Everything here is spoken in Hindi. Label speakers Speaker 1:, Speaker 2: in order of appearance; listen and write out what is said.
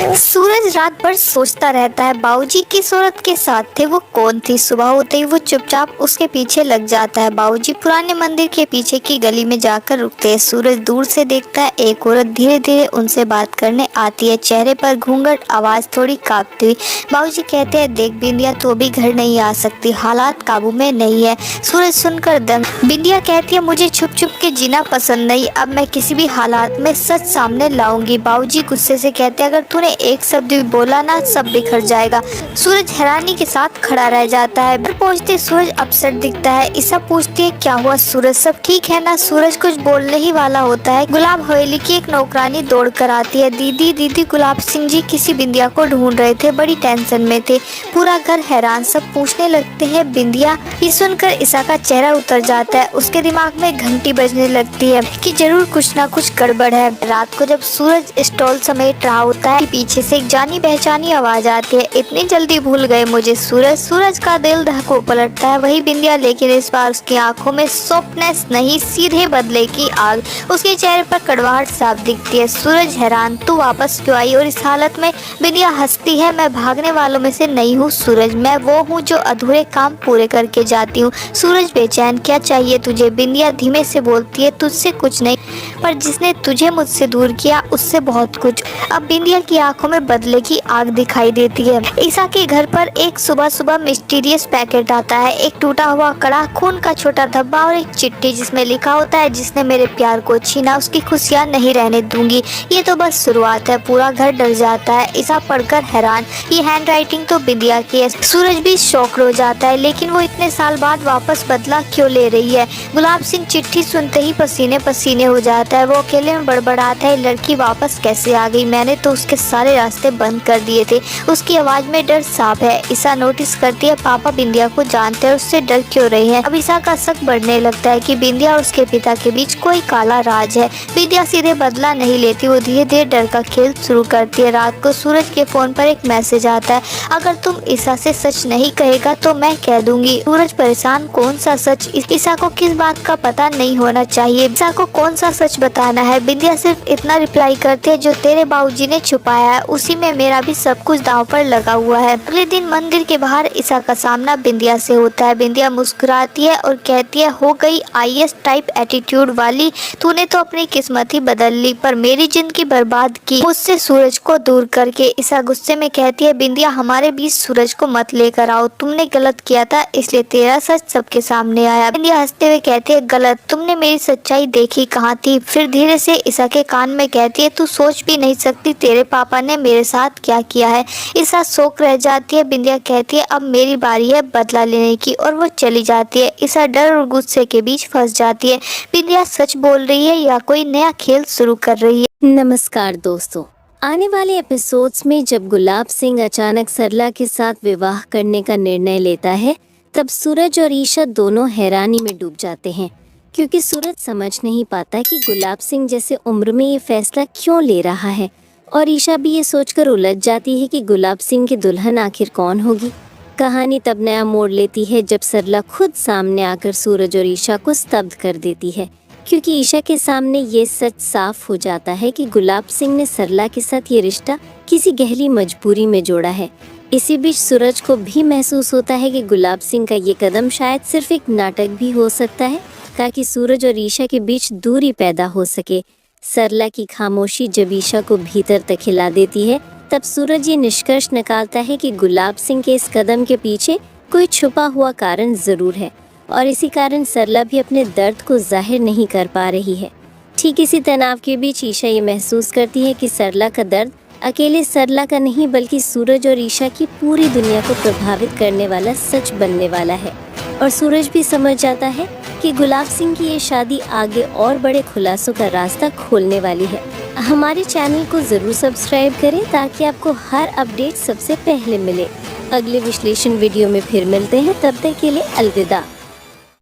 Speaker 1: सूरज रात भर सोचता रहता है बाबूजी किस औरत के साथ थे, वो कौन थी। सुबह होते ही वो चुपचाप उसके पीछे लग जाता है। बाबूजी पुराने मंदिर के पीछे की गली में जाकर रुकते हैं। सूरज दूर से देखता है एक औरत धीरे धीरे उनसे बात करने आती है, चेहरे पर घूंघट, आवाज थोड़ी कांपती हुई। बाबूजी कहते हैं देख बिंदिया, तू अभी घर नहीं आ सकती, हालात काबू में नहीं है। सूरज सुनकर दंग। बिंदिया कहती है मुझे छुप छुप के जीना पसंद नहीं, अब मैं किसी भी हालात में सच सामने लाऊंगी। बाबूजी गुस्से से कहते हैं अगर तूने एक शब्द भी बोला ना, सब बिखर जाएगा। सूरज हैरानी के साथ खड़ा रह जाता है। घर पहुंचते सूरज अपसेट दिखता है। ईसा पूछती है क्या हुआ सूरज, सब ठीक है ना। सूरज कुछ बोलने ही वाला होता है। गुलाब हवेली की एक नौकरानी दौड़ कर आती है। दीदी दीदी, गुलाब सिंह जी किसी बिंदिया को ढूंढ रहे थे, बड़ी टेंशन में थे। पूरा घर हैरान, सब पूछने लगते हैं बिंदिया। ये सुनकर ईसा का चेहरा उतर जाता है। उसके दिमाग में घंटी बजने लगती है कि जरूर कुछ ना कुछ गड़बड़ है। रात को जब सूरज स्टॉल समेट रहा होता है, पीछे से एक जानी पहचानी आवाज आती है, इतनी जल्दी भूल गए मुझे सूरज। सूरज का दिल धड़को पलटता है, वही बिंदिया, लेकिन इस बार उसकी आंखों में सॉफ्टनेस नहीं, सीधे बदले की आग। उसके चेहरे पर कड़वाहट साफ दिखती है। सूरज हैरान, तू वापस क्यों आई और इस हालत में। बिंदिया हंसती है, मैं भागने वालों में से नहीं हूँ सूरज, मैं वो हूँ जो अधूरे काम पूरे करके जाती हूँ। सूरज बेचैन, क्या चाहिए तुझे। बिंदिया धीमे से बोलती है तुझसे कुछ नहीं, पर जिसने तुझे मुझसे दूर किया उससे बहुत कुछ। अब बिंदिया की आंखों में बदले की आग दिखाई देती है। ईसा के घर पर एक सुबह सुबह मिस्टीरियस पैकेट आता है, एक टूटा हुआ कड़ा, खून का छोटा धब्बा और एक चिट्ठी जिसमें लिखा होता है जिसने मेरे प्यार को छीना उसकी खुशियां नहीं रहने दूंगी। ये तो बस शुरुआत है। पूरा घर डर जाता है। ईसा पढ़कर हैरान, ये हैंड राइटिंग तो बिंदिया की है। सूरज भी शॉक हो जाता है, लेकिन वो इतने साल बाद वापस बदला क्यों ले रही है। गुलाब सिंह चिट्ठी सुनते ही पसीने पसीने हो जाता है। वो अकेले में बड़बड़ाता है, लड़की वापस कैसे आ गई, मैंने तो उसके सारे रास्ते बंद कर दिए थे। उसकी आवाज में डर साफ है। ईसा नोटिस करती है पापा बिंदिया को जानते हैं, उससे डर क्यों रही है। अब ईसा का शक बढ़ने लगता है कि बिंदिया और उसके पिता के बीच कोई काला राज है। बिंदिया सीधे बदला नहीं लेती, वो धीरे धीरे डर का खेल शुरू करती है। रात को सूरज के फोन पर एक मैसेज आता है, अगर तुम ईसा से सच नहीं कहेगा तो मैं कह दूंगी। सूरज परेशान, कौन सा सच। ईसा को किस बात का पता नहीं होना चाहिए, ईसा को कौन सा सच बताना है। बिंदिया सिर्फ इतना रिप्लाई करती है जो तेरे बाबूजी ने छुपाया है, उसी में मेरा भी सब कुछ दांव पर लगा हुआ है। अगले दिन मंदिर के बाहर ईसा का सामना बिंदिया से होता है। बिंदिया मुस्कुराती है और कहती है हो गई आईएएस टाइप एटीट्यूड वाली, तूने तो अपनी किस्मत ही बदल ली, पर मेरी जिंदगी बर्बाद की मुझसे सूरज को दूर करके। ईसा गुस्से में कहती है बिंदिया हमारे बीच सूरज को मत लेकर आओ, तुमने गलत किया था इसलिए तेरा सच सबके सामने आया। बिंदिया हंसते हुए कहती है गलत, तुमने मेरी सच्चाई देखी कहाँ थी। फिर धीरे से ईसा के कान में कहती है तू सोच भी नहीं सकती तेरे पापा ने मेरे साथ क्या किया है। ईसा शौक रह जाती है। बिंदिया कहती है अब मेरी बारी है बदला लेने की, और वो चली जाती है। ईसा डर और गुस्से के बीच फंस जाती है। बिंदिया सच बोल रही है या कोई नया खेल शुरू कर रही है।
Speaker 2: नमस्कार दोस्तों, आने वाले एपिसोड्स में जब गुलाब सिंह अचानक सरला के साथ विवाह करने का निर्णय लेता है, तब सूरज और ईशा दोनों हैरानी में डूब जाते हैं, क्योंकि सूरज समझ नहीं पाता कि गुलाब सिंह जैसे उम्र में ये फैसला क्यों ले रहा है, और ईशा भी ये सोचकर उलझ जाती है कि गुलाब सिंह की दुल्हन आखिर कौन होगी। कहानी तब नया मोड़ लेती है जब सरला खुद सामने आकर सूरज और ईशा को स्तब्ध कर देती है, क्योंकि ईशा के सामने ये सच साफ हो जाता है कि गुलाब सिंह ने सरला के साथ ये रिश्ता किसी गहरी मजबूरी में जोड़ा है। इसी बीच सूरज को भी महसूस होता है कि गुलाब सिंह का ये कदम शायद सिर्फ एक नाटक भी हो सकता है, ताकि सूरज और ईशा के बीच दूरी पैदा हो सके। सरला की खामोशी जब ईशा को भीतर तक हिला देती है, तब सूरज ये निष्कर्ष निकालता है कि गुलाब सिंह के इस कदम के पीछे कोई छुपा हुआ कारण जरूर है, और इसी कारण सरला भी अपने दर्द को जाहिर नहीं कर पा रही है। ठीक इसी तनाव के बीच ईशा ये महसूस करती है कि सरला का दर्द अकेले सरला का नहीं, बल्कि सूरज और ईशा की पूरी दुनिया को प्रभावित करने वाला सच बनने वाला है। और सूरज भी समझ जाता है कि गुलाब सिंह की ये शादी आगे और बड़े खुलासों का रास्ता खोलने वाली है। हमारे चैनल को ज़रूर सब्सक्राइब करें ताकि आपको हर अपडेट सबसे पहले मिले। अगले विश्लेषण वीडियो में फिर मिलते हैं, तब तक के लिए अलविदा।